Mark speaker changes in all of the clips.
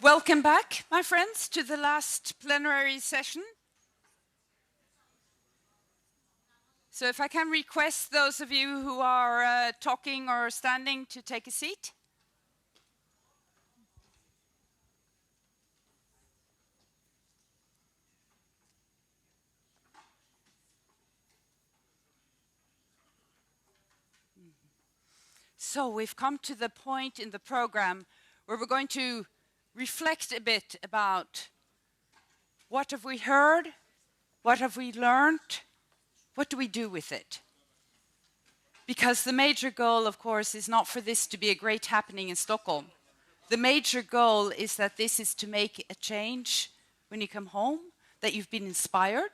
Speaker 1: Welcome back, my friends, to the last plenary session. So if I can request those of you who are talking or standing to take a seat. So we've come to the point in the program where we're going to reflect a bit about what have we heard, what have we learned, what do we do with it? Because the major goal, of course, is not for this to be a great happening in Stockholm. The major goal is that this is to make a change when you come home, that you've been inspired,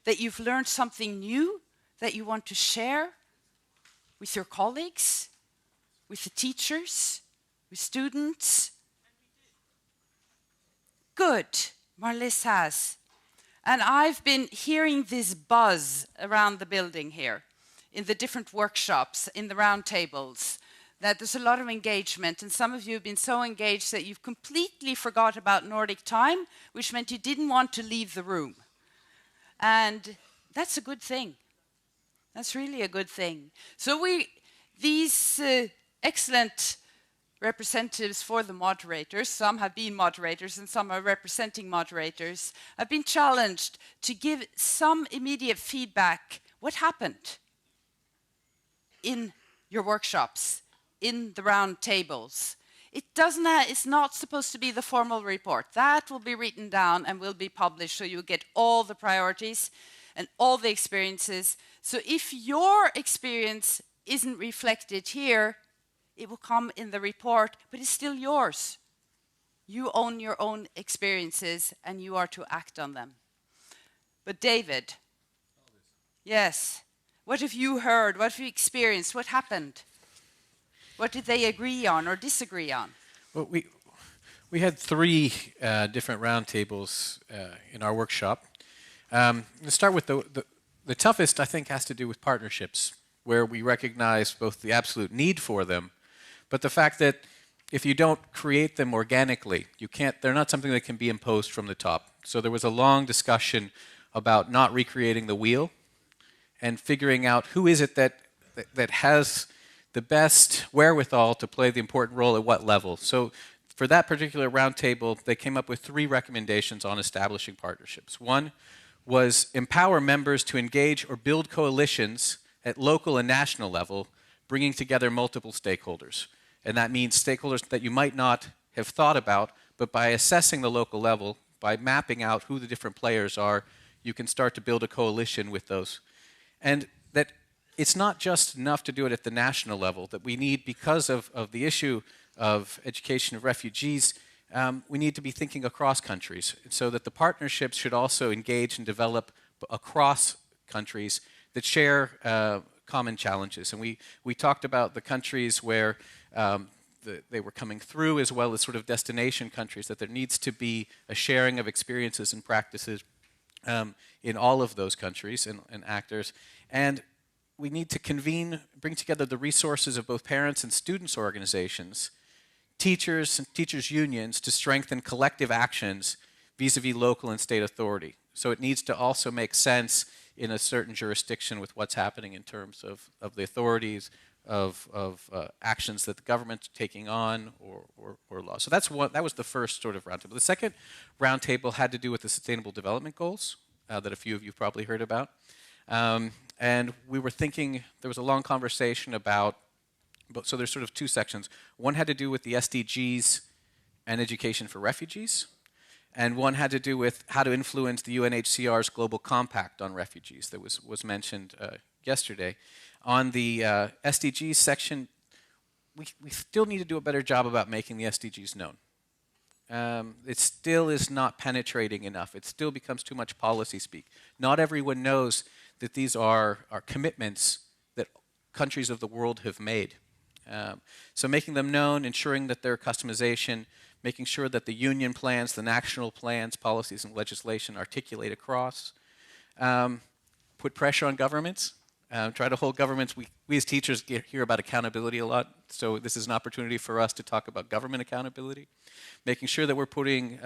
Speaker 1: that you've learned something new that you want to share with your colleagues, with the teachers, with students. Good, Marlies has. And I've been hearing this buzz around the building here, in the different workshops, in the round tables, that there's a lot of engagement, and some of you have been so engaged that you've completely forgot about Nordic time, which meant you didn't want to leave the room. And that's a good thing. That's really a good thing. So these excellent representatives for the moderators, some have been moderators and some are representing moderators, have been challenged to give some immediate feedback. What happened in your workshops, in the round tables? It's not supposed to be the formal report. That will be written down and will be published, so you'll get all the priorities and all the experiences. So if your experience isn't reflected here, it will come in the report, but it's still yours. You own your own experiences and you are to act on them. But David, yes, what have you heard? What have you experienced? What happened? What did they agree on or disagree on?
Speaker 2: Well, we had three different roundtables in our workshop. Let's start with the toughest, I think, has to do with partnerships, where we recognize both the absolute need for them, but the fact that if you don't create them organically, they're not something that can be imposed from the top. So there was a long discussion about not recreating the wheel and figuring out who is it that has the best wherewithal to play the important role at what level. So for that particular roundtable, they came up with 3 recommendations on establishing partnerships. One was empower members to engage or build coalitions at local and national level, bringing together multiple stakeholders. And that means stakeholders that you might not have thought about, but by assessing the local level, by mapping out who the different players are, you can start to build a coalition with those. And that it's not just enough to do it at the national level, that we need, because of the issue of education of refugees, we need to be thinking across countries, so that the partnerships should also engage and develop across countries that share common challenges. And we talked about the countries where they were coming through, as well as sort of destination countries, that there needs to be a sharing of experiences and practices in all of those countries and actors. And we need to bring together the resources of both parents and students organizations, teachers and teachers unions, to strengthen collective actions vis-a-vis local and state authority. So it needs to also make sense in a certain jurisdiction with what's happening in terms of the authorities, of actions that the government's taking on, or law. So that was the first sort of roundtable. The second roundtable had to do with the Sustainable Development Goals that a few of you probably heard about. And we were thinking, there was a long conversation about, so there's sort of 2 sections. One had to do with the SDGs and education for refugees, and one had to do with how to influence the UNHCR's Global Compact on refugees that was mentioned yesterday. On the SDGs section, we still need to do a better job about making the SDGs known. It still is not penetrating enough. It still becomes too much policy speak. Not everyone knows that these are commitments that countries of the world have made. So making them known, ensuring that their customization, making sure that the union plans, the national plans, policies, and legislation articulate across. Put pressure on governments try to hold governments. We as teachers hear about accountability a lot, so this is an opportunity for us to talk about government accountability, making sure that we're putting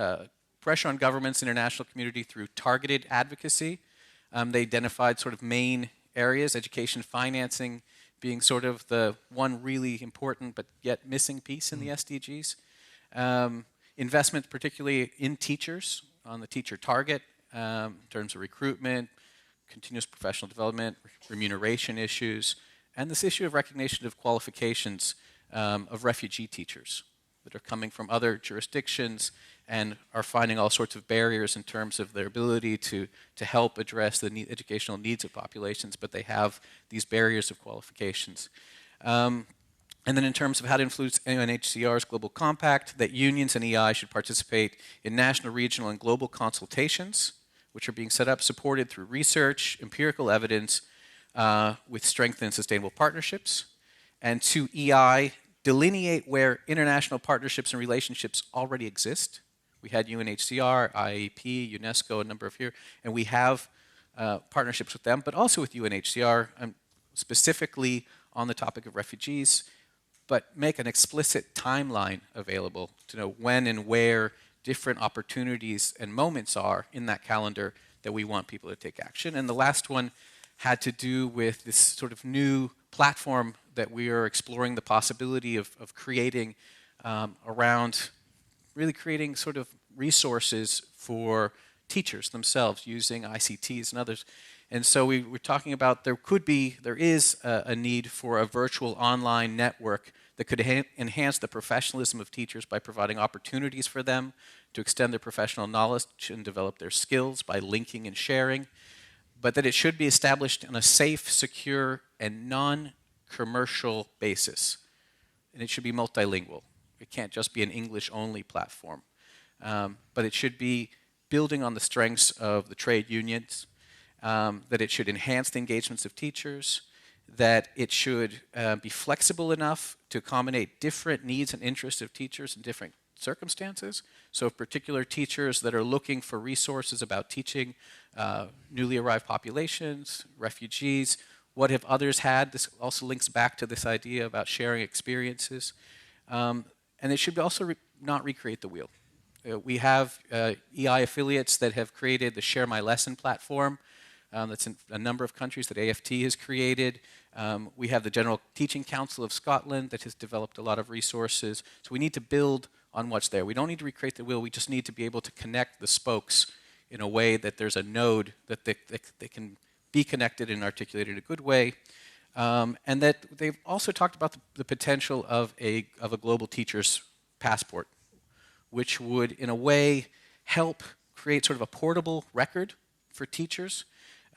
Speaker 2: pressure on governments, international community through targeted advocacy. They identified sort of main areas, education financing being sort of the one really important but yet missing piece in the SDGs. Investment particularly in teachers, on the teacher target, in terms of recruitment, continuous professional development, remuneration issues, and this issue of recognition of qualifications of refugee teachers that are coming from other jurisdictions and are finding all sorts of barriers in terms of their ability to help address the educational needs of populations, but they have these barriers of qualifications. And then in terms of how to influence UNHCR's Global Compact, that unions and EI should participate in national, regional, and global consultations, which are being set up, supported through research, empirical evidence, with strengthened sustainable partnerships. And to EI, delineate where international partnerships and relationships already exist. We had UNHCR, IAEP, UNESCO, a number of here, and we have partnerships with them, but also with UNHCR, specifically on the topic of refugees, but make an explicit timeline available to know when and where different opportunities and moments are in that calendar that we want people to take action. And the last one had to do with this sort of new platform that we are exploring the possibility of creating around really creating sort of resources for teachers themselves using ICTs and others. And so we were talking about there is a need for a virtual online network that could enhance the professionalism of teachers by providing opportunities for them to extend their professional knowledge and develop their skills by linking and sharing, but that it should be established on a safe, secure, and non-commercial basis. And it should be multilingual. It can't just be an English-only platform. But it should be building on the strengths of the trade unions, that it should enhance the engagements of teachers, that it should be flexible enough to accommodate different needs and interests of teachers in different circumstances. So if particular teachers that are looking for resources about teaching newly arrived populations, refugees, what have others had? This also links back to this idea about sharing experiences. And it should also not recreate the wheel. We have EI affiliates that have created the Share My Lesson platform. That's in a number of countries that AFT has created. We have the General Teaching Council of Scotland that has developed a lot of resources. So we need to build on what's there. We don't need to recreate the wheel. We just need to be able to connect the spokes in a way that there's a node that they can be connected and articulated in a good way. And that they've also talked about the potential of a global teacher's passport, which would, in a way, help create sort of a portable record for teachers,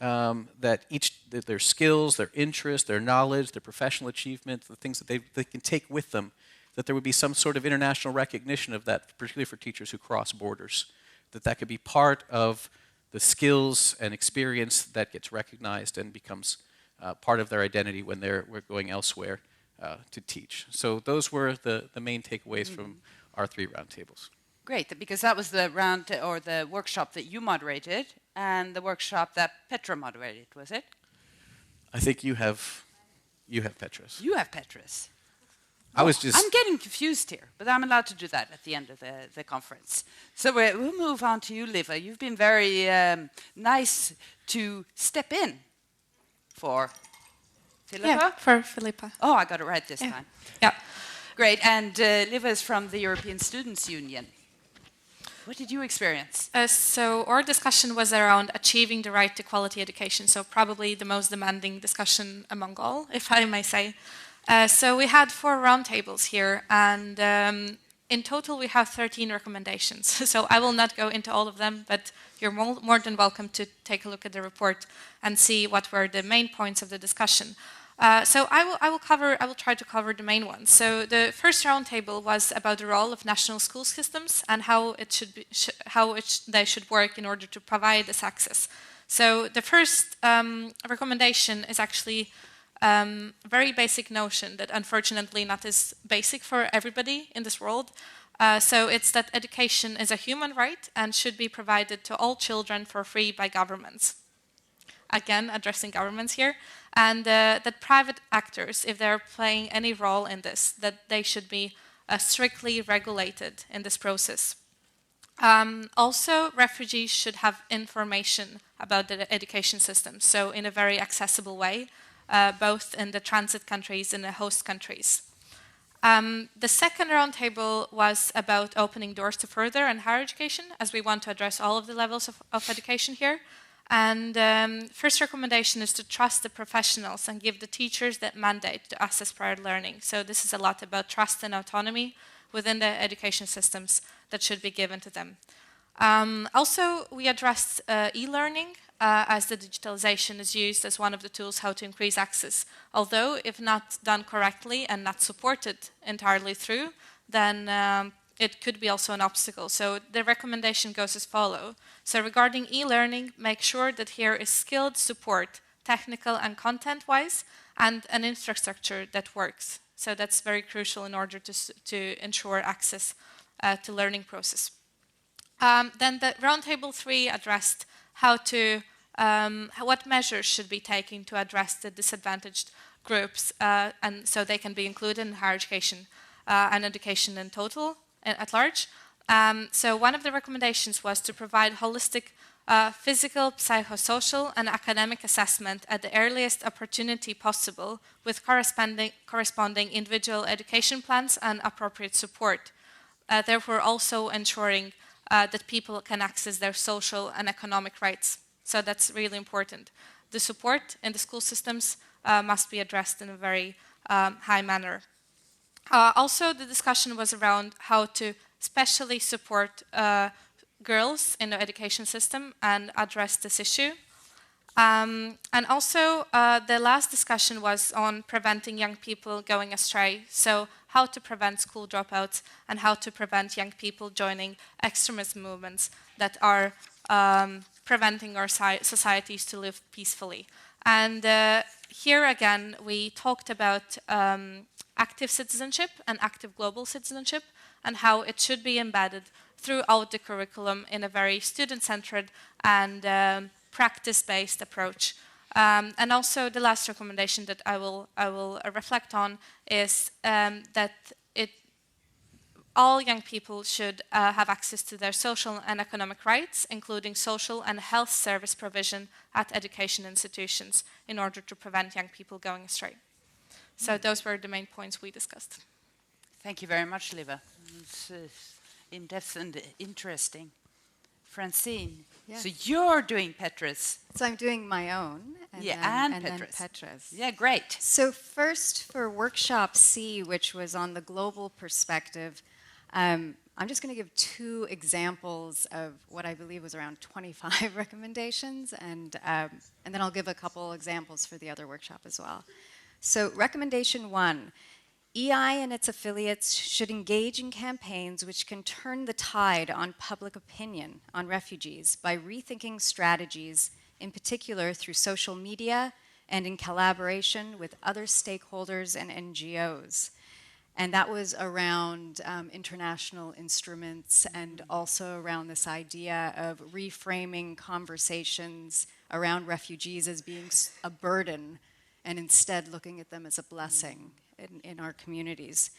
Speaker 2: that their skills, their interests, their knowledge, their professional achievements, the things that they can take with them, that there would be some sort of international recognition of that, particularly for teachers who cross borders, that could be part of the skills and experience that gets recognized and becomes part of their identity when we're going elsewhere to teach. So those were the main takeaways from our 3 roundtables.
Speaker 1: Great, because that was the the workshop that you moderated and the workshop that Petra moderated, was it?
Speaker 2: I think you have Petras.
Speaker 1: You have Petras.
Speaker 2: I'm
Speaker 1: getting confused here, but I'm allowed to do that at the end of the conference. So we'll move on to you, Liva. You've been very nice to step in for Philippa?
Speaker 3: Yeah, for Philippa.
Speaker 1: Oh, I got it right this time.
Speaker 3: Yeah.
Speaker 1: Great, and Liva is from the European Students' Union. What did you experience?
Speaker 3: So our discussion was around achieving the right to quality education, so probably the most demanding discussion among all, if I may say. So we had 4 roundtables here, and in total we have 13 recommendations. So I will not go into all of them, but you're more than welcome to take a look at the report and see what were the main points of the discussion. So I will try to cover the main ones. So the first roundtable was about the role of national school systems and how they should work in order to provide this access. So the first recommendation is actually a very basic notion that unfortunately not is basic for everybody in this world. So it's that education is a human right and should be provided to all children for free by governments. Again, addressing governments here. and that private actors, if they're playing any role in this, that they should be strictly regulated in this process. Also, refugees should have information about the education system, so in a very accessible way, both in the transit countries and the host countries. The second roundtable was about opening doors to further and higher education, as we want to address all of the levels of education here. And first recommendation is to trust the professionals and give the teachers that mandate to assess prior learning. So this is a lot about trust and autonomy within the education systems that should be given to them. Also, we addressed e-learning as the digitalization is used as one of the tools how to increase access. Although, if not done correctly and not supported entirely through, then it could be also an obstacle. So the recommendation goes as follows. So regarding e-learning, make sure that here is skilled support, technical and content-wise, and an infrastructure that works. So that's very crucial in order to ensure access to learning process. Then the roundtable 3 addressed what measures should be taken to address the disadvantaged groups, and so they can be included in higher education and education in total at large. So one of the recommendations was to provide holistic physical, psychosocial, and academic assessment at the earliest opportunity possible, with corresponding individual education plans and appropriate support. Therefore, also ensuring that people can access their social and economic rights. So that's really important. The support in the school systems must be addressed in a very high manner. Also, the discussion was around how to specially support girls in the education system and address this issue. And also, the last discussion was on preventing young people going astray. So how to prevent school dropouts and how to prevent young people joining extremist movements that are preventing our societies to live peacefully. And here again, we talked about active citizenship and active global citizenship and how it should be embedded throughout the curriculum in a very student-centered and practice-based approach. And also the last recommendation that I will reflect on is that all young people should have access to their social and economic rights, including social and health service provision at education institutions, in order to prevent young people going astray. So those were the main points we discussed.
Speaker 1: Thank you very much, Liva. It's in-depth and interesting. Francine,
Speaker 4: Yeah.
Speaker 1: so you're doing Petra's.
Speaker 4: So I'm doing my own.
Speaker 1: And
Speaker 4: then
Speaker 1: Petra's.
Speaker 4: Petra's.
Speaker 1: Yeah, great.
Speaker 4: So first for workshop C, which was on the global perspective, I'm just going to give 2 examples of what I believe was around 25 recommendations, and then I'll give a couple examples for the other workshop as well. So recommendation 1, EI and its affiliates should engage in campaigns which can turn the tide on public opinion on refugees by rethinking strategies, in particular through social media and in collaboration with other stakeholders and NGOs. And that was around international instruments and also around this idea of reframing conversations around refugees as being a burden and instead looking at them as a blessing in our communities.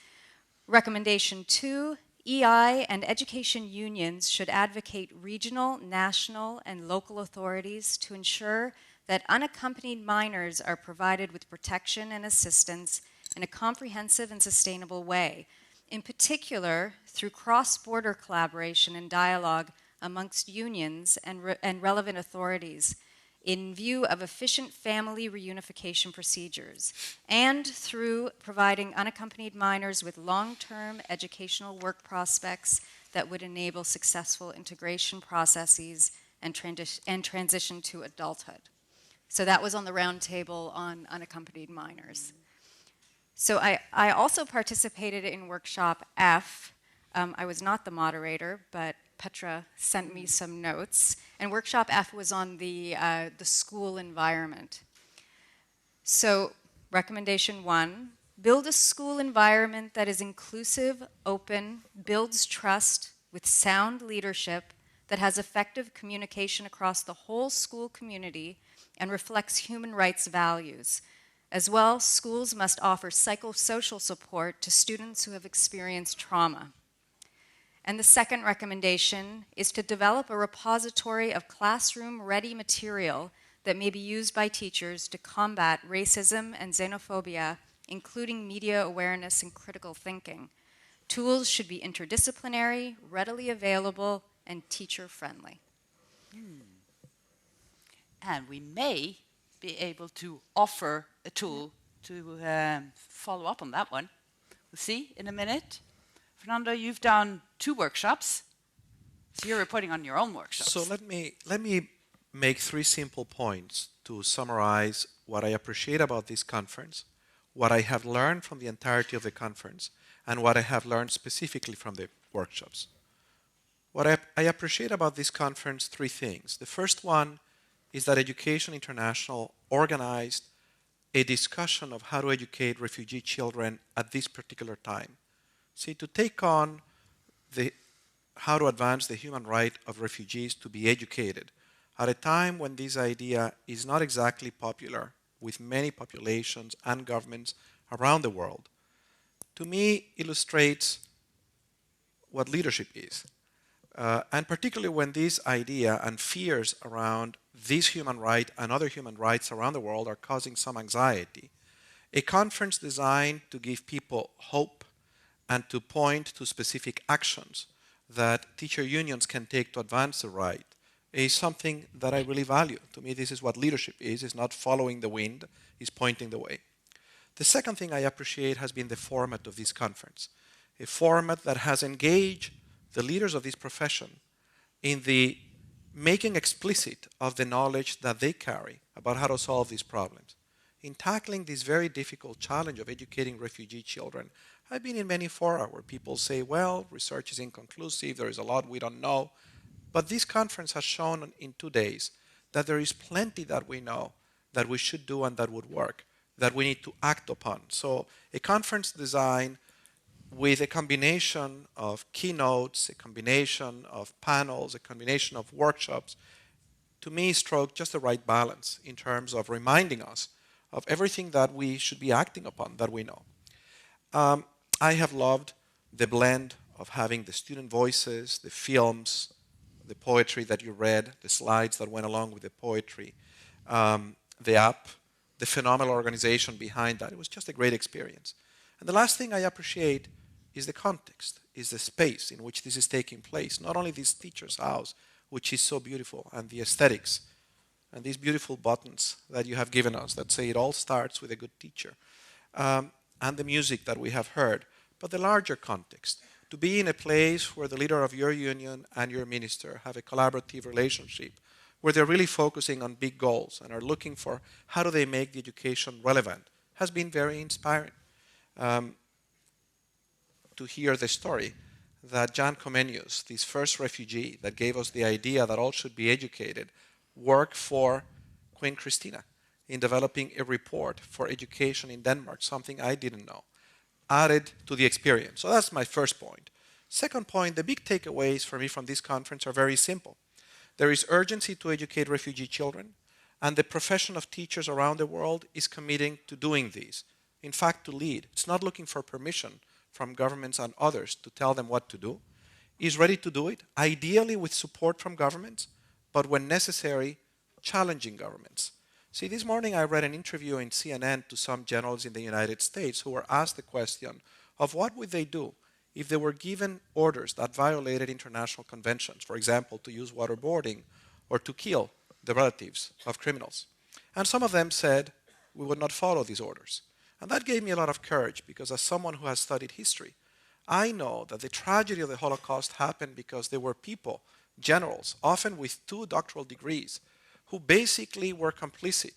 Speaker 4: Recommendation 2, EI and education unions should advocate regional, national, and local authorities to ensure that unaccompanied minors are provided with protection and assistance in a comprehensive and sustainable way, in particular through cross-border collaboration and dialogue amongst unions and relevant authorities in view of efficient family reunification procedures, and through providing unaccompanied minors with long-term educational work prospects that would enable successful integration processes and transition to adulthood. So that was on the roundtable on unaccompanied minors. So I also participated in workshop F. I was not the moderator, but Petra sent me some notes. And workshop F was on the school environment. So recommendation 1, build a school environment that is inclusive, open, builds trust with sound leadership that has effective communication across the whole school community and reflects human rights values. As well, schools must offer psychosocial support to students who have experienced trauma. And the second recommendation is to develop a repository of classroom-ready material that may be used by teachers to combat racism and xenophobia, including media awareness and critical thinking. Tools should be interdisciplinary, readily available, and teacher-friendly.
Speaker 1: And we may be able to offer a tool to follow up on that one. We'll see in a minute. Fernando, you've done 2 workshops, so you're reporting on your own workshops.
Speaker 5: So let me make 3 simple points to summarize what I appreciate about this conference, what I have learned from the entirety of the conference, and what I have learned specifically from the workshops. What I appreciate about this conference, 3 things. The first one is that Education International organized a discussion of how to educate refugee children at this particular time. See, to take on how to advance the human right of refugees to be educated at a time when this idea is not exactly popular with many populations and governments around the world, to me illustrates what leadership is. And particularly when this idea and fears around this human right and other human rights around the world are causing some anxiety. A conference designed to give people hope and to point to specific actions that teacher unions can take to advance the right is something that I really value. To me, this is what leadership is not following the wind, is pointing the way. The second thing I appreciate has been the format of this conference, a format that has engaged the leaders of this profession in the making explicit of the knowledge that they carry about how to solve these problems. In tackling this very difficult challenge of educating refugee children, I've been in many fora where people say, well, research is inconclusive, there is a lot we don't know. But this conference has shown in 2 days that there is plenty that we know that we should do and that would work, that we need to act upon. So a conference designed with a combination of keynotes, a combination of panels, a combination of workshops, to me struck just the right balance in terms of reminding us of everything that we should be acting upon that we know. I have loved the blend of having the student voices, the films, the poetry that you read, the slides that went along with the poetry, the app, the phenomenal organization behind that. It was just a great experience. And the last thing I appreciate is the context, is the space in which this is taking place. Not only this teacher's house, which is so beautiful, and the aesthetics, and these beautiful buttons that you have given us that say it all starts with a good teacher, and the music that we have heard, but the larger context, to be in a place where the leader of your union and your minister have a collaborative relationship, where they're really focusing on big goals and are looking for how do they make the education relevant, has been very inspiring. To hear the story that Jan Comenius, this first refugee that gave us the idea that all should be educated, worked for Queen Christina in developing a report for education in Denmark, something I didn't know, added to the experience. So that's my first point. Second point, the big takeaways for me from this conference are very simple. There is urgency to educate refugee children, and the profession of teachers around the world is committing to doing these. In fact, to lead. It's not looking for permission from governments and others to tell them what to do, is ready to do it, ideally with support from governments, but when necessary, challenging governments. See, this morning I read an interview in CNN to some generals in the United States who were asked the question of what would they do if they were given orders that violated international conventions, for example, to use waterboarding or to kill the relatives of criminals. And some of them said, we would not follow these orders. And that gave me a lot of courage because as someone who has studied history, I know that the tragedy of the Holocaust happened because there were people, generals, often with 2 doctoral degrees, who basically were complicit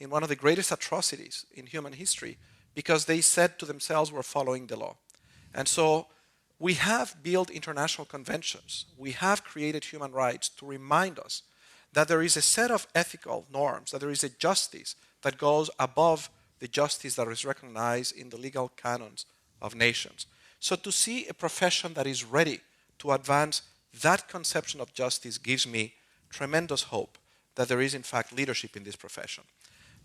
Speaker 5: in one of the greatest atrocities in human history because they said to themselves we're following the law. And so we have built international conventions. We have created human rights to remind us that there is a set of ethical norms, that there is a justice that goes above the justice that is recognized in the legal canons of nations. So to see a profession that is ready to advance That conception of justice gives me tremendous hope that there is in fact leadership in this profession.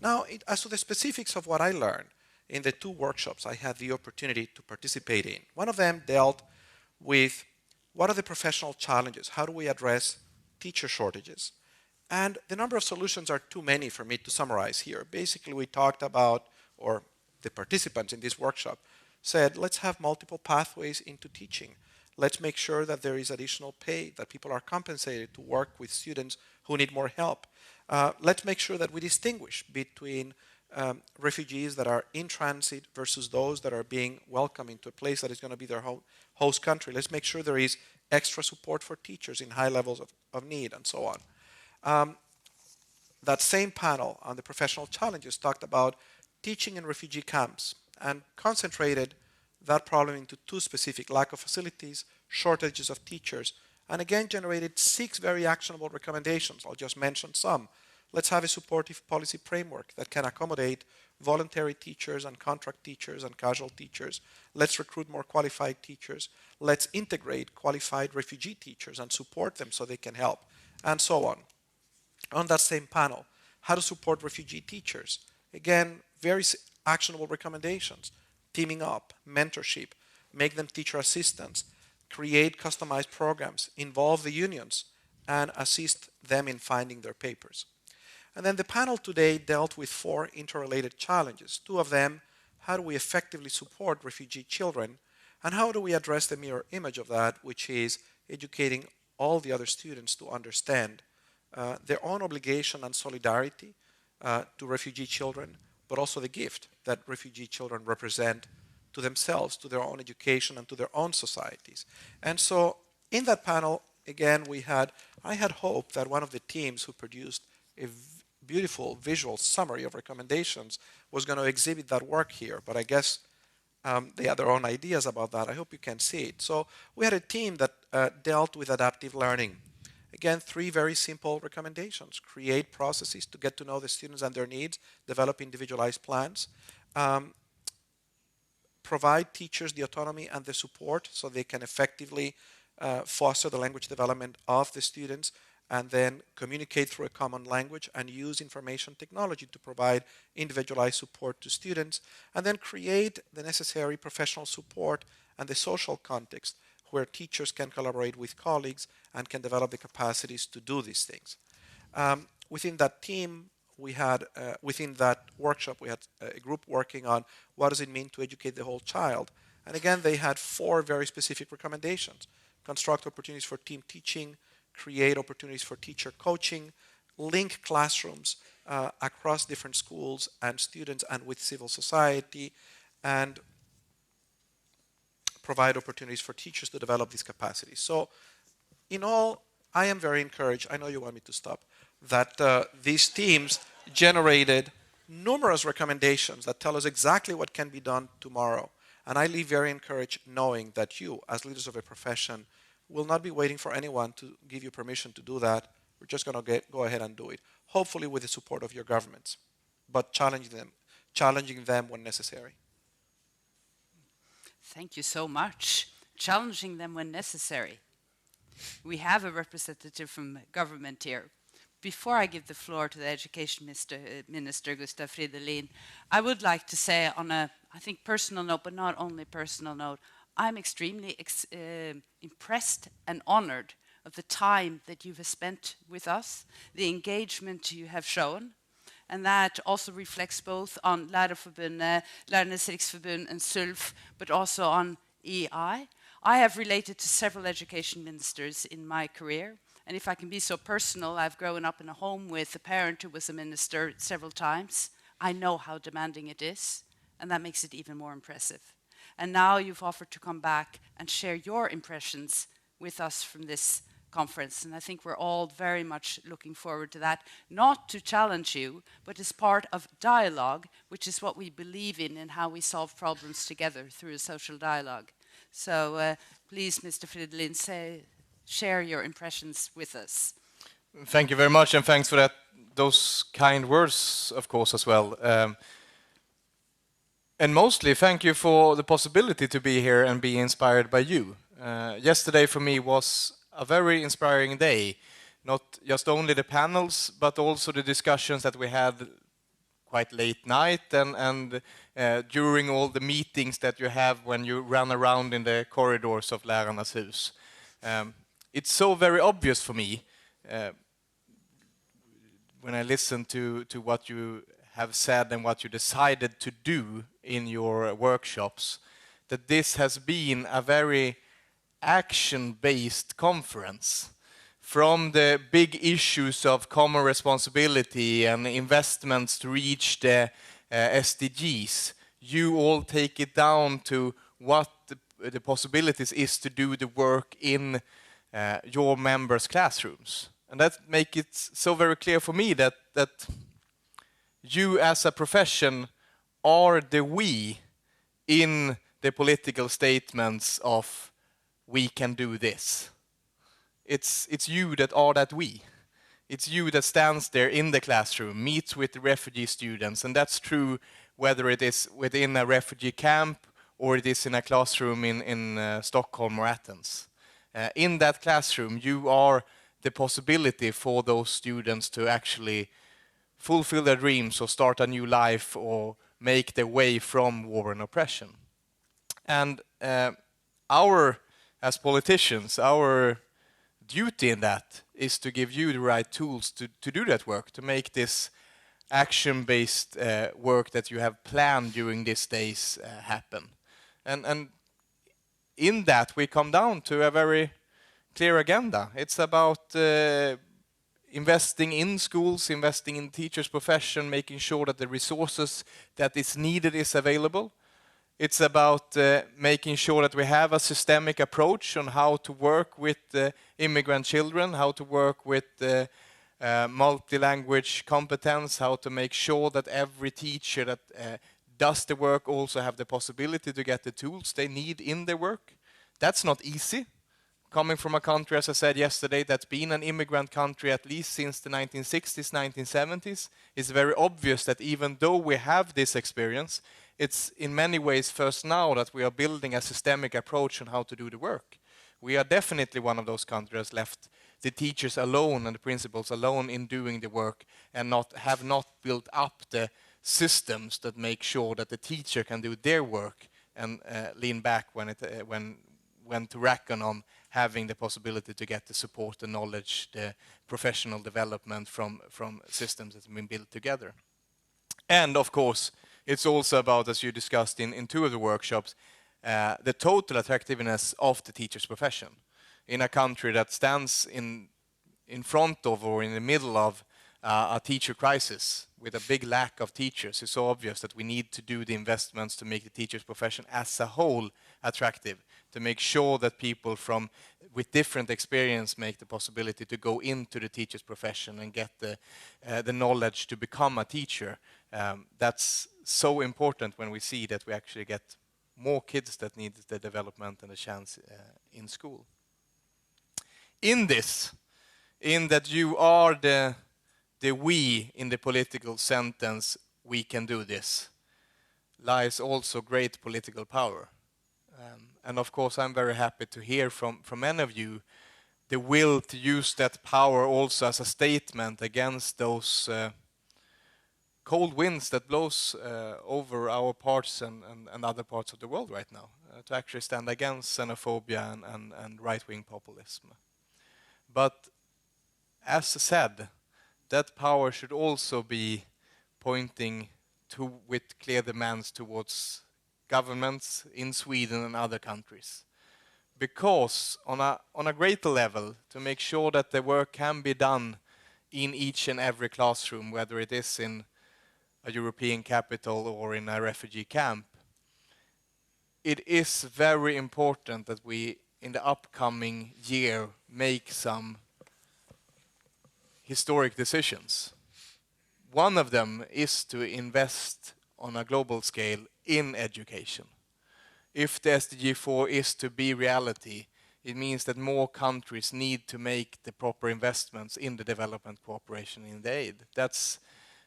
Speaker 5: Now, as to the specifics of what I learned in the 2 workshops I had the opportunity to participate in, one of them dealt with what are the professional challenges? How do we address teacher shortages? And the number of solutions are too many for me to summarize here. Basically, we talked about, or the participants in this workshop said, let's have multiple pathways into teaching. Let's make sure that there is additional pay, that people are compensated to work with students who need more help. Let's make sure that we distinguish between refugees that are in transit versus those that are being welcomed into a place that is going to be their host country. Let's make sure there is extra support for teachers in high levels of need and so on. That same panel on the professional challenges talked about teaching in refugee camps and concentrated that problem into 2 specific: lack of facilities, shortages of teachers, and again generated 6 very actionable recommendations. I'll just mention some. Let's have a supportive policy framework that can accommodate voluntary teachers and contract teachers and casual teachers. Let's recruit more qualified teachers. Let's integrate qualified refugee teachers and support them so they can help, and so on. On that same panel, how to support refugee teachers. Again, very actionable recommendations: teaming up, mentorship, make them teacher assistants, create customized programs, involve the unions, and assist them in finding their papers. And then the panel today dealt with 4 interrelated challenges. 2 of them, how do we effectively support refugee children, and how do we address the mirror image of that, which is educating all the other students to understand their own obligation and solidarity to refugee children, but also the gift that refugee children represent to themselves, to their own education, and to their own societies. And so in that panel, again, I had hoped that one of the teams who produced a beautiful visual summary of recommendations was going to exhibit that work here, but I guess they had their own ideas about that. I hope you can see it. So we had a team that dealt with adaptive learning. Again, 3 very simple recommendations: create processes to get to know the students and their needs, develop individualized plans, provide teachers the autonomy and the support so they can effectively foster the language development of the students, and then communicate through a common language and use information technology to provide individualized support to students, and then create the necessary professional support and the social context where teachers can collaborate with colleagues and can develop the capacities to do these things. Within that team, we had, within that workshop, we had a group working on what does it mean to educate the whole child. And again, they had 4 very specific recommendations: construct opportunities for team teaching, create opportunities for teacher coaching, link classrooms across different schools and students and with civil society, and provide opportunities for teachers to develop these capacities. So in all, I am very encouraged, I know you want me to stop, that these teams generated numerous recommendations that tell us exactly what can be done tomorrow. And I leave very encouraged knowing that you, as leaders of a profession, will not be waiting for anyone to give you permission to do that. We're just going to go ahead and do it, hopefully with the support of your governments, but challenging them when necessary.
Speaker 1: Thank you so much. Challenging them when necessary. We have a representative from government here. Before I give the floor to the Education Minister, Gustav Fridolin, I would like to say on a, I think, personal note, but not only personal note, I'm extremely impressed and honored of the time that you have spent with us, the engagement you have shown, and that also reflects both on Lärarförbundet, Lärarnas Riksförbund and SULF, but also on EI. I have related to several education ministers in my career, and if I can be so personal, I've grown up in a home with a parent who was a minister several times. I know how demanding it is, and that makes it even more impressive. And now you've offered to come back and share your impressions with us from this conference, and I think we're all very much looking forward to that, not to challenge you, but as part of dialogue, which is what we believe in and how we solve problems together through a social dialogue. So please, Mr. Fridolin, share your impressions with us.
Speaker 6: Thank you very much, and thanks for those kind words, of course, as well. And mostly, thank you for the possibility to be here and be inspired by you. Yesterday for me was a very inspiring day. Not just only the panels, but also the discussions that we had quite late night and during all the meetings that you have when you run around in the corridors of Lärarnas hus. It's so very obvious for me when I listen to what you have said and what you decided to do in your workshops, that this has been a very action-based conference. From the big issues of common responsibility and investments to reach the SDGs, you all take it down to what the possibilities is to do the work in your members' classrooms. And that makes it so very clear for me that you as a profession are the we in the political statements of we can do this. It's you that are that we. It's you that stands there in the classroom, meets with the refugee students, and that's true whether it is within a refugee camp or it is in a classroom in Stockholm or Athens. In that classroom, you are the possibility for those students to actually fulfill their dreams or start a new life or make their way from war and oppression. And as politicians, our duty in that is to give you the right tools to do that work, to make this action-based work that you have planned during these days happen. And in that we come down to a very clear agenda. It's about investing in schools, investing in teachers' profession, making sure that the resources that is needed is available. It's about making sure that we have a systemic approach on how to work with immigrant children, how to work with multi-language competence, how to make sure that every teacher that does the work also have the possibility to get the tools they need in their work. That's not easy. Coming from a country, as I said yesterday, that's been an immigrant country at least since the 1960s, 1970s, it's very obvious that even though we have this experience, it's in many ways first now that we are building a systemic approach on how to do the work. We are definitely one of those countries left the teachers alone and the principals alone in doing the work and have not built up the systems that make sure that the teacher can do their work and lean back when to reckon on having the possibility to get the support, the knowledge, the professional development from systems that have been built together. And of course, it's also about, as you discussed in two of the workshops, the total attractiveness of the teacher's profession. In a country that stands in front of or in the middle of a teacher crisis with a big lack of teachers, it's so obvious that we need to do the investments to make the teacher's profession as a whole attractive, to make sure that people with different experience make the possibility to go into the teacher's profession and get the knowledge to become a teacher. That's so important when we see that we actually get more kids that need the development and the chance in school. In that you are the we in the political sentence, we can do this, lies also great political power. And of course, I'm very happy to hear from many of you the will to use that power also as a statement against those cold winds that blows over our parts and other parts of the world right now, to actually stand against xenophobia and right-wing populism. But as said, that power should also be pointing with clear demands towards governments in Sweden and other countries. Because on a greater level, to make sure that the work can be done in each and every classroom, whether it is in a European capital or in a refugee camp, it is very important that we, in the upcoming year, make some historic decisions. One of them is to invest on a global scale in education. If the SDG 4 is to be reality, it means that more countries need to make the proper investments in the development cooperation in the aid. That's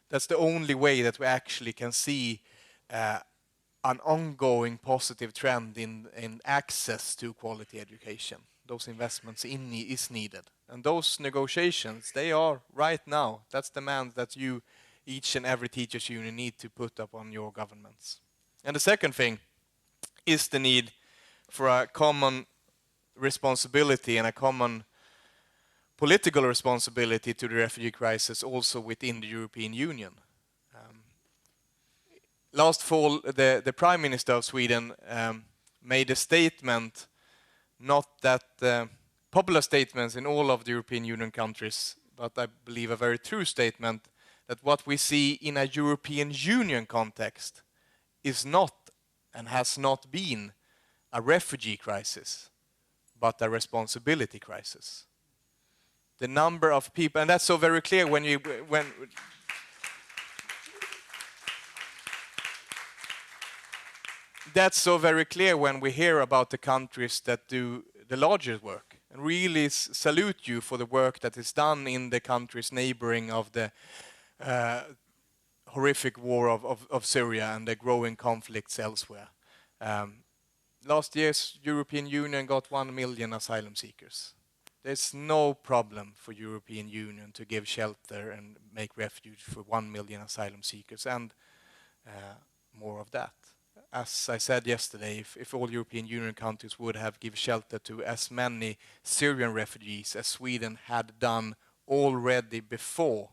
Speaker 6: the only way that we actually can see an ongoing positive trend in access to quality education. those investments is needed. And those negotiations, they are right now. That's demand that you, each and every teachers union, need to put up on your governments. And the second thing is the need for a common responsibility and a common political responsibility to the refugee crisis also within the European Union. Last fall, the Prime Minister of Sweden made a statement, not that popular statements in all of the European Union countries, but I believe a very true statement, that what we see in a European Union context is not and has not been a refugee crisis, but a responsibility crisis. The number of people, and that's so very clear when that's so very clear when we hear about the countries that do the largest work, and really salute you for the work that is done in the countries neighboring of the horrific war of Syria and the growing conflicts elsewhere. Last year's European Union got 1 million asylum seekers. There's no problem for European Union to give shelter and make refuge for 1 million asylum seekers and more of that. As I said yesterday, if all European Union countries would have given shelter to as many Syrian refugees as Sweden had done already before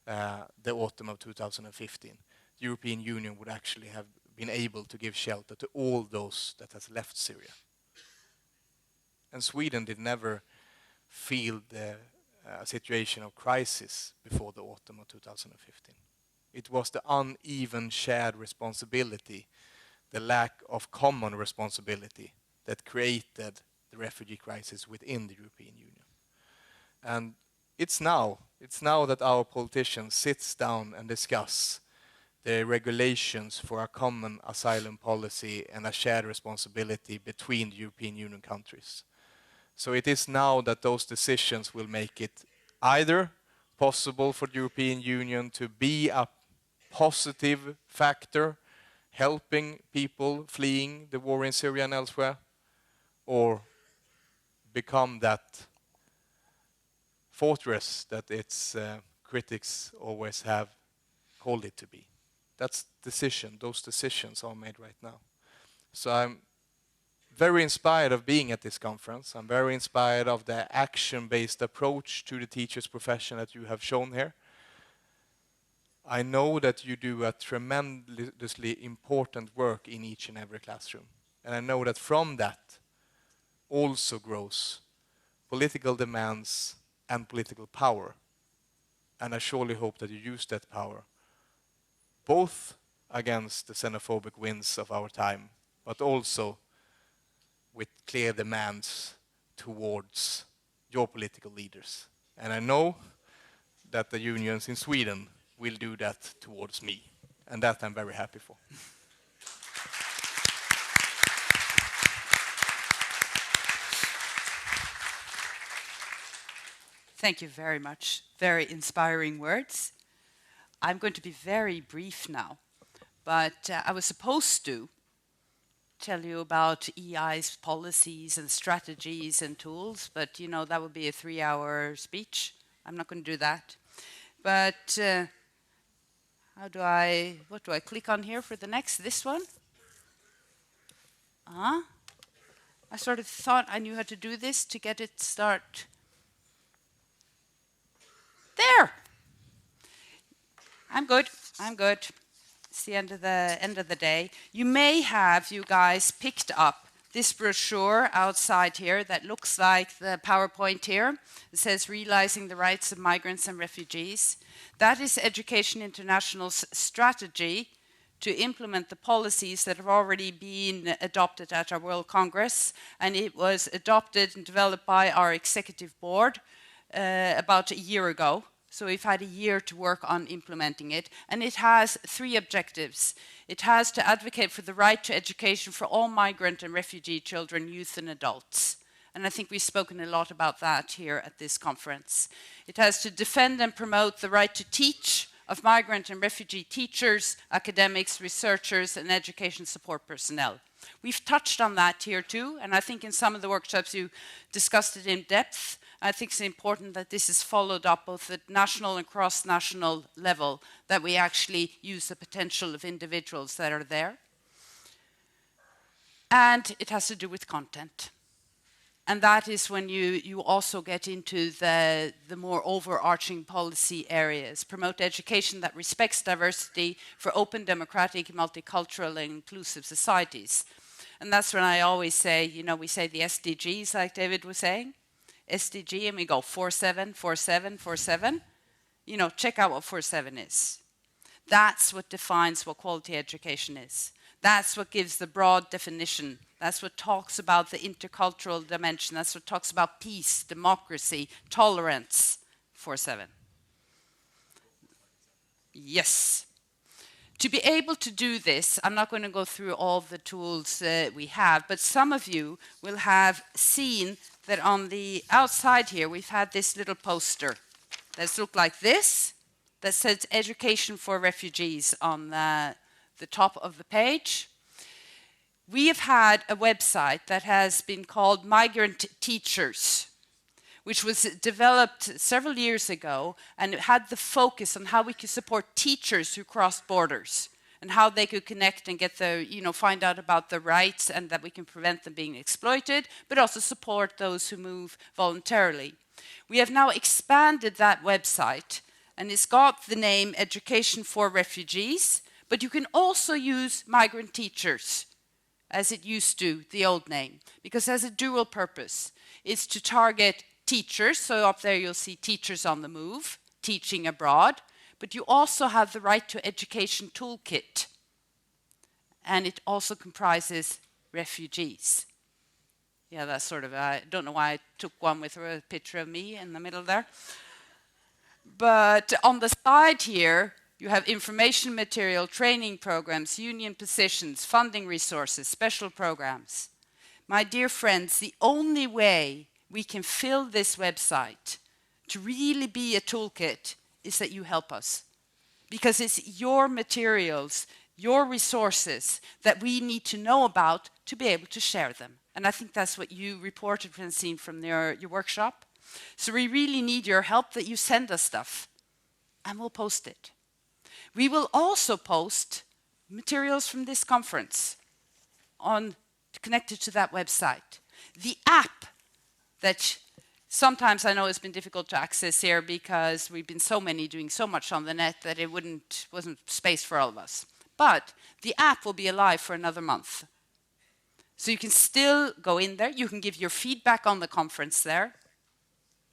Speaker 6: the autumn of 2015, the European Union would actually have been able to give shelter to all those that has left Syria. And Sweden did never feel the situation of crisis before the autumn of 2015. It was the uneven shared responsibility, the lack of common responsibility, that created the refugee crisis within the European Union. And it's now that our politicians sit down and discuss the regulations for a common asylum policy and a shared responsibility between the European Union countries. So it is now that those decisions will make it either possible for the European Union to be a positive factor helping people fleeing the war in Syria and elsewhere, or become that fortress that its critics always have called it to be. Those decisions are made right now. So I'm very inspired of being at this conference. I'm very inspired of the action-based approach to the teacher's profession that you have shown here. I know that you do a tremendously important work in each and every classroom. And I know that from that also grows political demands and political power. And I surely hope that you use that power both against the xenophobic winds of our time, but also with clear demands towards your political leaders. And I know that the unions in Sweden will do that towards me, and that I'm very happy for.
Speaker 1: Thank you very much. Very inspiring words. I'm going to be very brief now, but I was supposed to tell you about EI's policies and strategies and tools, but you know that would be a 3-hour speech. I'm not going to do that. But what do I click on here for the next? This one? I sort of thought I knew how to do this to get it start. There. I'm good. It's the end of the day. You may have, you guys, picked up this brochure outside here that looks like the PowerPoint here. It says Realizing the Rights of Migrants and Refugees. That is Education International's strategy to implement the policies that have already been adopted at our World Congress, and it was adopted and developed by our executive board about a year ago. So we've had a year to work on implementing it, and it has 3 objectives. It has to advocate for the right to education for all migrant and refugee children, youth and adults. And I think we've spoken a lot about that here at this conference. It has to defend and promote the right to teach of migrant and refugee teachers, academics, researchers and education support personnel. We've touched on that here too, and I think in some of the workshops you discussed it in depth. I think it's important that this is followed up both at national and cross-national level, that we actually use the potential of individuals that are there. And it has to do with content. And that is when you also get into the more overarching policy areas. Promote education that respects diversity for open, democratic, multicultural and inclusive societies. And that's when I always say, you know, we say the SDGs, like David was saying. SDG, and we go 4-7, 4-7, 4-7. You know, check out what 4-7 is. That's what defines what quality education is. That's what gives the broad definition. That's what talks about the intercultural dimension. That's what talks about peace, democracy, tolerance. 4-7. Yes. To be able to do this, I'm not going to go through all the tools we have, but some of you will have seen that on the outside here, we've had this little poster that's looked like this, that says Education for Refugees on the top of the page. We have had a website that has been called Migrant Teachers, which was developed several years ago, and it had the focus on how we could support teachers who cross borders and how they could connect and get the, you know, find out about their rights and that we can prevent them being exploited, but also support those who move voluntarily. We have now expanded that website, and it's got the name Education for Refugees, but you can also use Migrant Teachers, as it used to, the old name, because it has a dual purpose. It's to target teachers, so up there you'll see teachers on the move, teaching abroad, but you also have the Right to Education Toolkit, and it also comprises refugees. Yeah, that's sort of, I don't know why I took one with a picture of me in the middle there. But on the side here, you have information material, training programs, union positions, funding resources, special programs. My dear friends, the only way we can fill this website to really be a toolkit is that you help us. Because it's your materials, your resources that we need to know about to be able to share them. And I think that's what you reported, Francine, from your workshop. So we really need your help, that you send us stuff, and we'll post it. We will also post materials from this conference connected to that website. The app that sometimes I know it's been difficult to access here because we've been so many doing so much on the net that it wasn't space for all of us. But the app will be alive for another month. So you can still go in there. You can give your feedback on the conference there.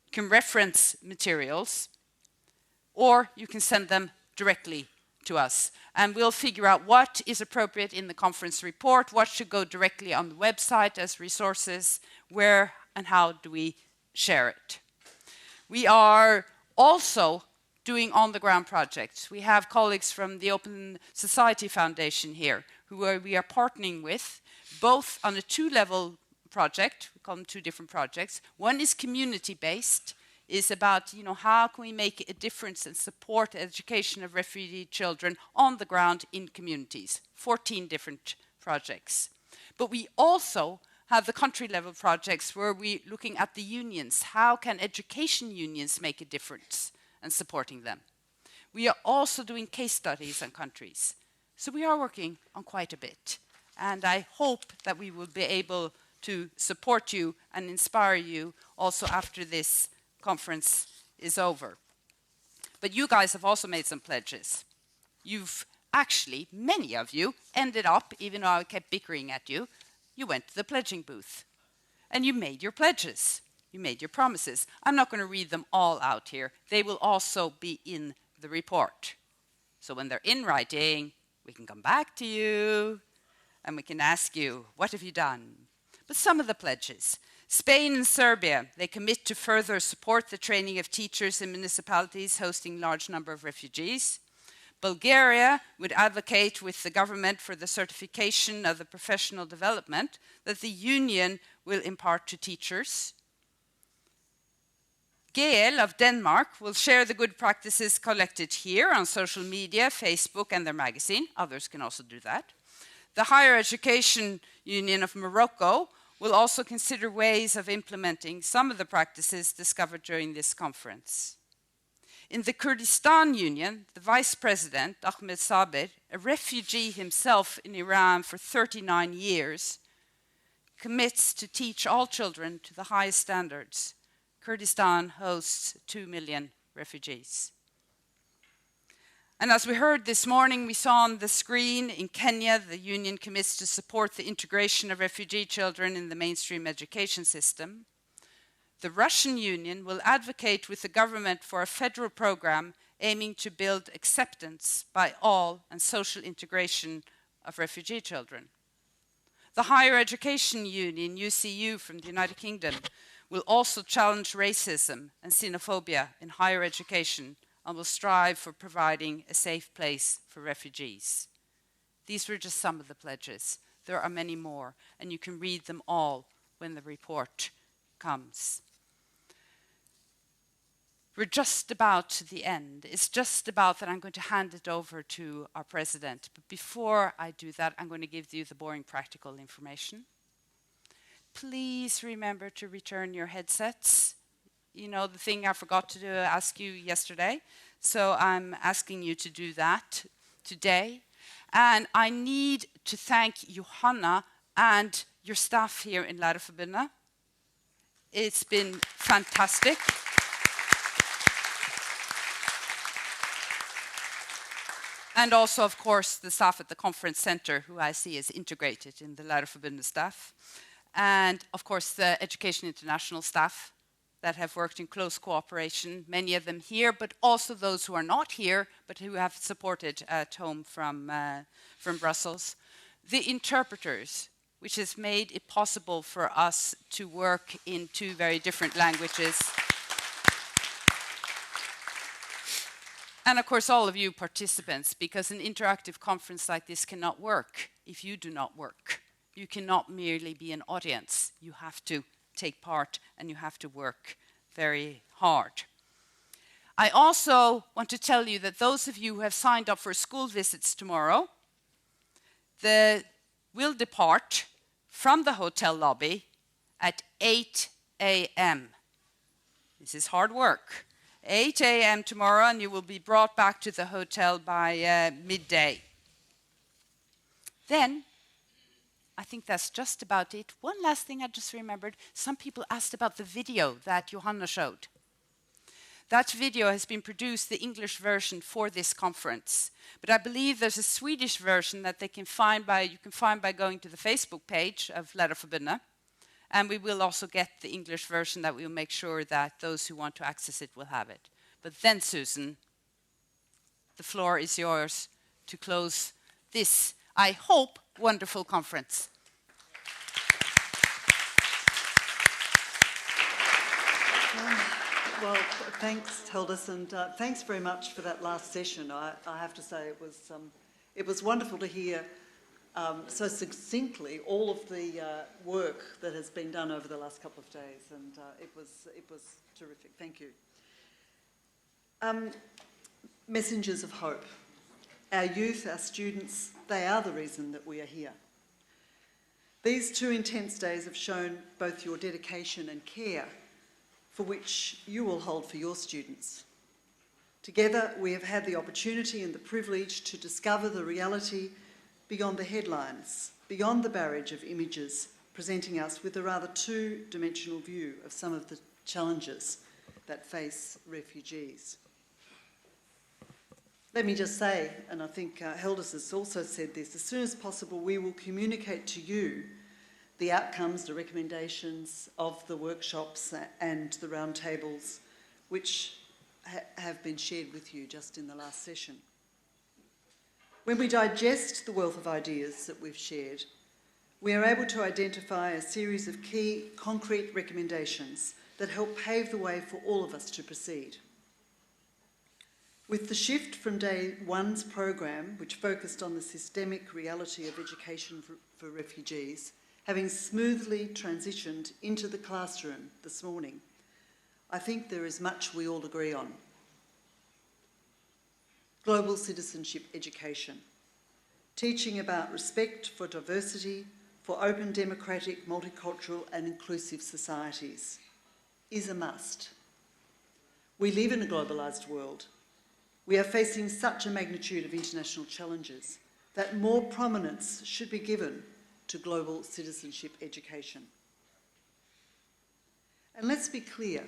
Speaker 1: You can reference materials. Or you can send them directly to us. And we'll figure out what is appropriate in the conference report, what should go directly on the website as resources, where and how do we share it. We are also doing on-the-ground projects. We have colleagues from the Open Society Foundation here who we are partnering with, both on a two-level project. We call them two different projects. One is community-based, is about, you know, how can we make a difference and support education of refugee children on the ground in communities. 14 different projects. But we also have the country-level projects where we're looking at the unions. How can education unions make a difference and supporting them? We are also doing case studies on countries. So we are working on quite a bit. And I hope that we will be able to support you and inspire you also after this conference is over. But you guys have also made some pledges. You've actually, many of you, ended up, even though I kept bickering at you, you went to the pledging booth. And you made your pledges. You made your promises. I'm not going to read them all out here. They will also be in the report. So when they're in writing, we can come back to you and we can ask you, what have you done? But some of the pledges. Spain and Serbia, they commit to further support the training of teachers in municipalities hosting large number of refugees. Bulgaria would advocate with the government for the certification of the professional development that the union will impart to teachers. GL of Denmark will share the good practices collected here on social media, Facebook and their magazine. Others can also do that. The Higher Education Union of Morocco will also consider ways of implementing some of the practices discovered during this conference. In the Kurdistan Union, the Vice President, Ahmed Sabir, a refugee himself in Iran for 39 years, commits to teach all children to the highest standards. Kurdistan hosts 2 million refugees. And as we heard this morning, we saw on the screen, in Kenya, the union commits to support the integration of refugee children in the mainstream education system. The Russian Union will advocate with the government for a federal program aiming to build acceptance by all and social integration of refugee children. The Higher Education Union, UCU, from the United Kingdom, will also challenge racism and xenophobia in higher education and will strive for providing a safe place for refugees. These were just some of the pledges. There are many more, and you can read them all when the report comes. We're just about to the end. It's just about that I'm going to hand it over to our president. But before I do that, I'm going to give you the boring practical information. Please remember to return your headsets. You know, the thing I forgot to ask you yesterday. So I'm asking you to do that today. And I need to thank Johanna and your staff here in Lærerforbundet. It's been fantastic. And also, of course, the staff at the conference center, who I see is integrated in the Lærerforbundet staff. And, of course, the Education International staff that have worked in close cooperation, many of them here, but also those who are not here, but who have supported at home from Brussels. The interpreters, which has made it possible for us to work in 2 very different languages. And of course, all of you participants, because an interactive conference like this cannot work if you do not work. You cannot merely be an audience. You have to take part and you have to work very hard. I also want to tell you that those of you who have signed up for school visits tomorrow, will depart from the hotel lobby at 8 a.m. This is hard work. 8 a.m. tomorrow, and you will be brought back to the hotel by midday. Then, I think that's just about it. One last thing I just remembered. Some people asked about the video that Johanna showed. That video has been produced, the English version, for this conference. But I believe there's a Swedish version that you can find by going to the Facebook page of Lærerforbundet. And we will also get the English version that we will make sure that those who want to access it will have it. But then, Susan, the floor is yours to close this, I hope, wonderful conference.
Speaker 7: Well, thanks, Hildis, and thanks very much for that last session. I have to say it was wonderful to hear so succinctly all of the work that has been done over the last couple of days, and it was terrific. Thank you. Messengers of hope. Our youth, our students, they are the reason that we are here. These 2 intense days have shown both your dedication and care for which you will hold for your students. Together, we have had the opportunity and the privilege to discover the reality beyond the headlines, beyond the barrage of images, presenting us with a rather 2-dimensional view of some of the challenges that face refugees. Let me just say, and I think Hildis has also said this, as soon as possible we will communicate to you the outcomes, the recommendations of the workshops and the roundtables which have been shared with you just in the last session. When we digest the wealth of ideas that we've shared, we are able to identify a series of key concrete recommendations that help pave the way for all of us to proceed. With the shift from day 1's program, which focused on the systemic reality of education for refugees, having smoothly transitioned into the classroom this morning, I think there is much we all agree on. Global citizenship education. teaching about respect for diversity, for open, democratic, multicultural and inclusive societies is a must. We live in a globalised world. We are facing such a magnitude of international challenges that more prominence should be given to global citizenship education. And let's be clear,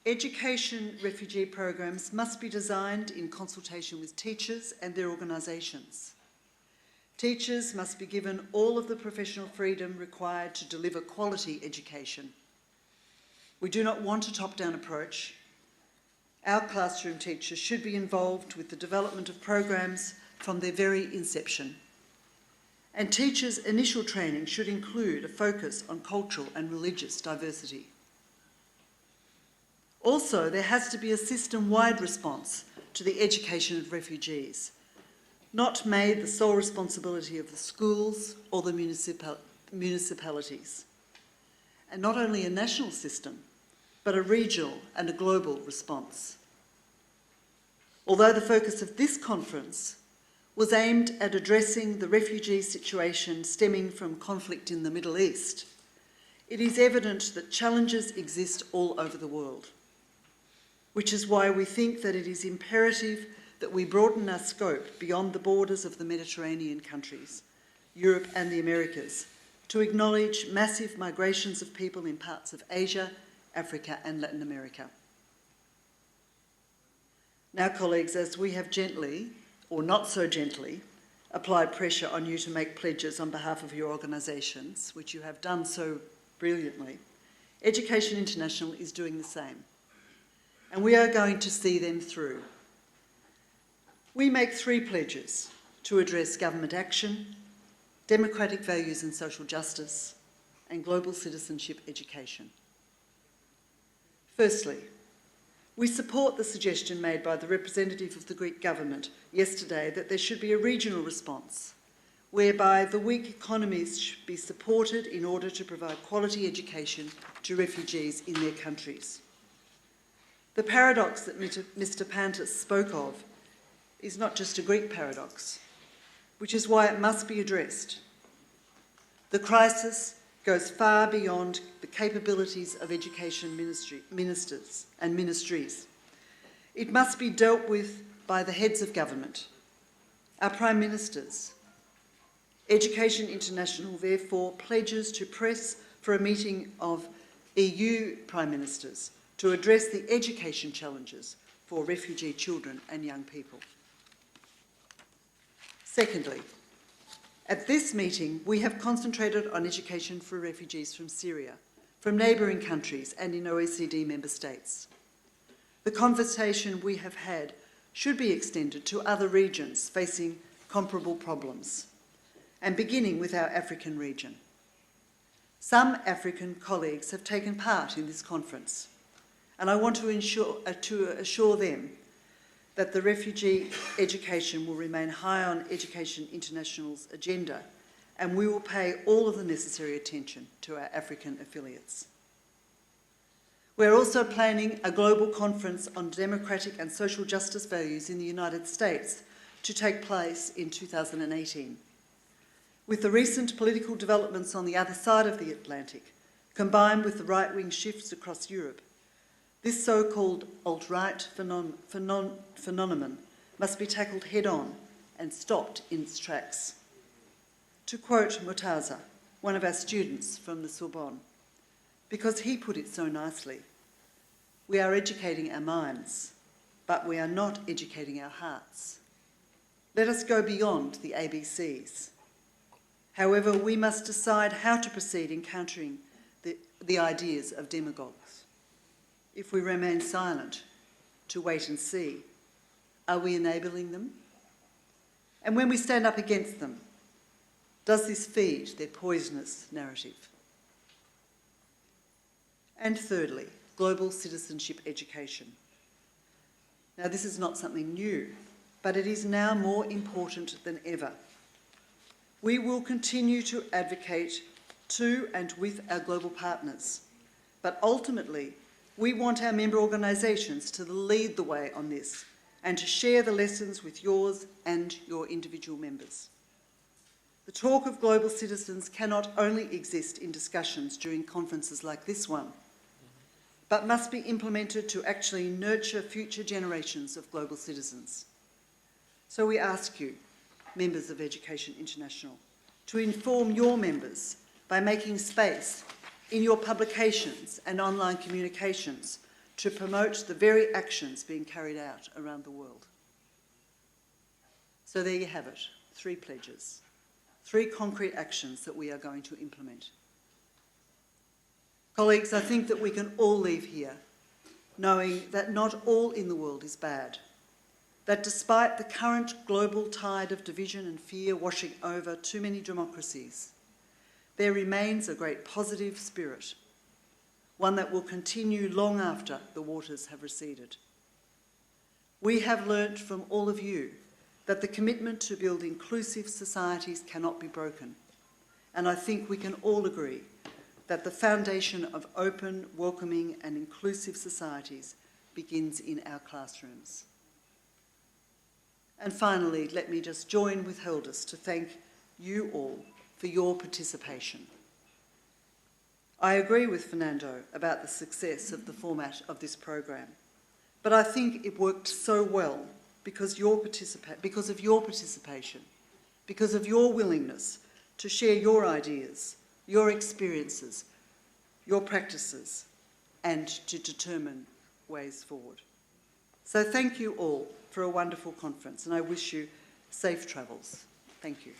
Speaker 7: education refugee programs must be designed in consultation with teachers and their organisations. Teachers must be given all of the professional freedom required to deliver quality education. We do not want a top-down approach. Our classroom teachers should be involved with the development of programs from their very inception. And teachers' initial training should include a focus on cultural and religious diversity. Also, there has to be a system-wide response to the education of refugees, not made the sole responsibility of the schools or the municipalities. And not only a national system, but a regional and a global response. Although the focus of this conference was aimed at addressing the refugee situation stemming from conflict in the Middle East, it is evident that challenges exist all over the world, which is why we think that it is imperative that we broaden our scope beyond the borders of the Mediterranean countries, Europe and the Americas, to acknowledge massive migrations of people in parts of Asia, Africa and Latin America. Now, colleagues, as we have gently, or not so gently, applied pressure on you to make pledges on behalf of your organisations, which you have done so brilliantly, Education International is doing the same. And we are going to see them through. We make 3 pledges to address government action, democratic values and social justice, and global citizenship education. Firstly, we support the suggestion made by the representative of the Greek government yesterday that there should be a regional response, whereby the weak economies should be supported in order to provide quality education to refugees in their countries. The paradox that Mr. Pantas spoke of is not just a Greek paradox, which is why it must be addressed. The crisis goes far beyond the capabilities of education ministers and ministries. It must be dealt with by the heads of government, our prime ministers. Education International therefore pledges to press for a meeting of EU prime ministers to address the education challenges for refugee children and young people. Secondly, at this meeting, we have concentrated on education for refugees from Syria, from neighbouring countries and in OECD member states. The conversation we have had should be extended to other regions facing comparable problems, and beginning with our African region. Some African colleagues have taken part in this conference, and I want to assure them that the refugee education will remain high on Education International's agenda, and we will pay all of the necessary attention to our African affiliates. We're also planning a global conference on democratic and social justice values in the United States to take place in 2018. With the recent political developments on the other side of the Atlantic, combined with the right-wing shifts across Europe, this so-called alt-right phenomenon must be tackled head-on and stopped in its tracks. To quote Murtaza, one of our students from the Sorbonne, because he put it so nicely, we are educating our minds, but we are not educating our hearts. Let us go beyond the ABCs. However, we must decide how to proceed in countering the ideas of demagogues. If we remain silent, to wait and see, are we enabling them? And when we stand up against them, does this feed their poisonous narrative? And thirdly, global citizenship education. Now, this is not something new, but it is now more important than ever. We will continue to advocate to and with our global partners, but ultimately, we want our member organisations to lead the way on this and to share the lessons with yours and your individual members. The talk of global citizens cannot only exist in discussions during conferences like this one, but must be implemented to actually nurture future generations of global citizens. So we ask you, members of Education International, to inform your members by making space in your publications and online communications to promote the very actions being carried out around the world. So there you have it, 3 pledges, 3 concrete actions that we are going to implement. Colleagues, I think that we can all leave here knowing that not all in the world is bad, that despite the current global tide of division and fear washing over too many democracies, there remains a great positive spirit, one that will continue long after the waters have receded. We have learnt from all of you that the commitment to build inclusive societies cannot be broken, and I think we can all agree that the foundation of open, welcoming and inclusive societies begins in our classrooms. And finally, let me just join with Heldis to thank you all for your participation. I agree with Fernando about the success of the format of this program, but I think it worked so well because of your participation, because of your willingness to share your ideas, your experiences, your practices, and to determine ways forward. So thank you all for a wonderful conference, and I wish you safe travels. Thank you.